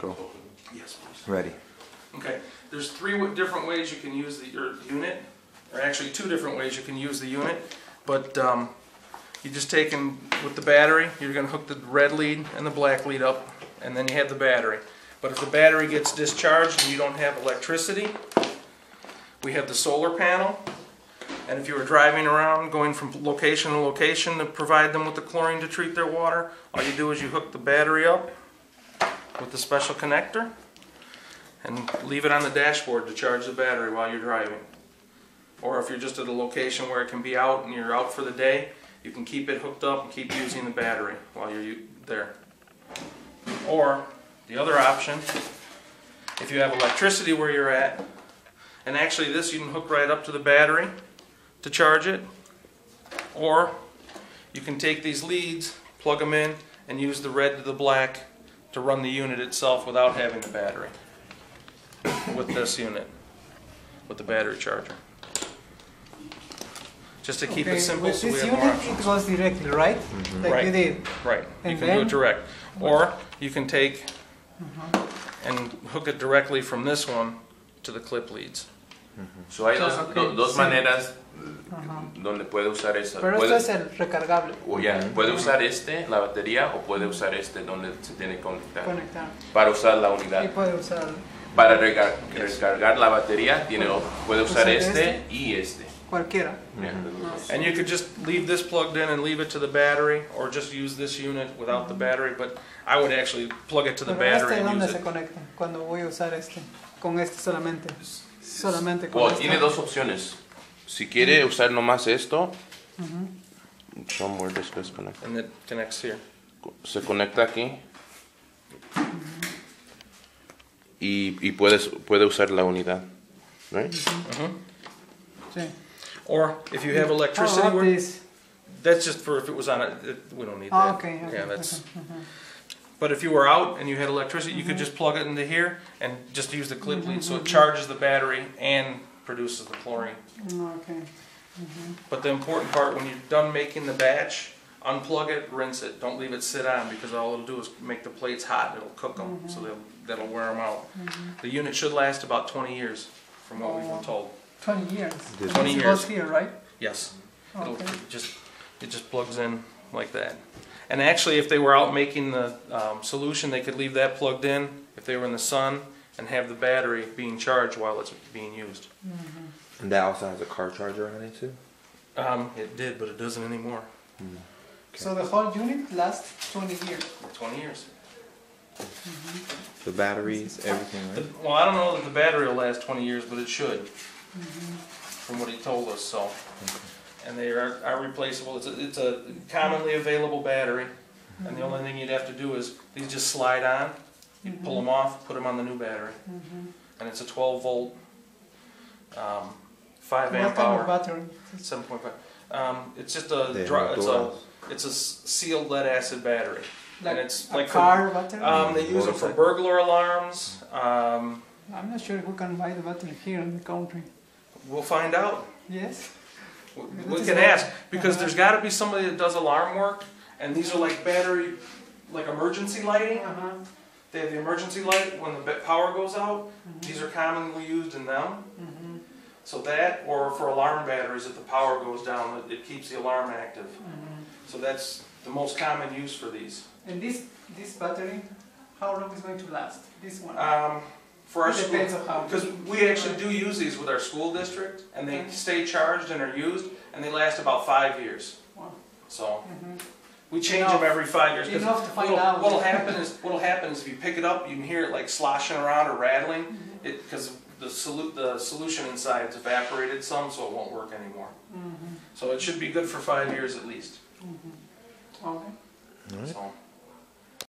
Go. Yes, please. Ready. Okay, there's three different ways you can use your unit, or actually 2 different ways you can use the unit, but you just take and with the battery, you're going to hook the red lead and the black lead up, and then you have the battery. But if the battery gets discharged and you don't have electricity, we have the solar panel, and if you were driving around going from location to location to provide them with the chlorine to treat their water, all you do is you hook the battery up with the special connector and leave it on the dashboard to charge the battery while you're driving. Or if you're just at a location where it can be out and you're out for the day, you can keep it hooked up and keep using the battery while you're there. Or the other option, if you have electricity where you're at, and actually this you can hook right up to the battery to charge it, or you can take these leads, plug them in, and use the red to the black to run the unit itself without having the battery with this unit, with the battery charger. Just to keep it simple, with so we this have more unit options. it goes directly, right? Like Right. you did. Right, you And can do then- it direct. Or you can take and hook it directly from this one to the clip leads. So hay dos Sí. maneras Ajá. donde puede usar esa. Pero esto es el recargable. Puede usar la batería, o puede usar donde se tiene que conectar. Conectar. Para usar la Y unidad. puede usar Para recargar la batería puede usar Usar y cualquiera. Yeah. And you could just leave this plugged in and leave it to the battery, or just use this unit without the battery, but I would actually plug it to the Pero battery este and dónde use se it. conecta cuando voy a usar este, con este solamente. Solamente con Well, este. tiene dos opciones. Si quiere usar nomás esto, somewhere this goes connect. And it connects here. Se conecta aquí y puede usar la unidad, right? Sí. Or if you have How electricity, about where, this? that's just for if it was on we don't need Oh, that. okay, okay. Yeah, that's. But if you were out and you had electricity, you could just plug it into here and just use the clip lead, so it charges the battery and produces the chlorine. Okay. But the important part, when you're done making the batch, unplug it, rinse it. Don't leave it sit on, because all it'll do is make the plates hot and it'll cook them, so that'll wear them out. The unit should last about 20 years, from what we've been told. 20 years. 20 It years. goes here, right? Yes. Okay. It just plugs in like that. And actually, if they were out making the solution, they could leave that plugged in if they were in the sun and have the battery being charged while it's being used. And that also has a car charger on it too? It did, but it doesn't anymore. So the whole unit lasts 20 years. 20 years. The batteries, everything, right? Well, I don't know that the battery will last 20 years, but it should, from what he told us. So, and they are replaceable. It's a commonly available battery, and the only thing you'd have to do is these just slide on. You pull them off, put them on the new battery, and it's a 12-volt, 5-amp What kind hour. of battery? 7.5. It's just a They dry, have it's doors. a sealed lead acid battery. Like And it's a like car battery? They use it for Motorcycle. burglar alarms. I'm not sure who can buy the battery here in the country. We'll find out. Yes? We can ask, because there's got to be somebody that does alarm work, and these are like battery, like emergency lighting. They have the emergency light when the power goes out. These are commonly used in them. So that, or for alarm batteries, if the power goes down, it keeps the alarm active. So that's the most common use for these. And this battery, how long is going to last? This one? For our It school, depends on how- because we actually do use these with our school district, and they stay charged and are used, and they last about 5 years. Wow. So we change them every 5 years. 'Cause Enough to find out. what'll happen is if you pick it up, you can hear it like sloshing around or rattling, because the solution inside is evaporated some, so it won't work anymore. So it should be good for 5 years at least. Okay. So.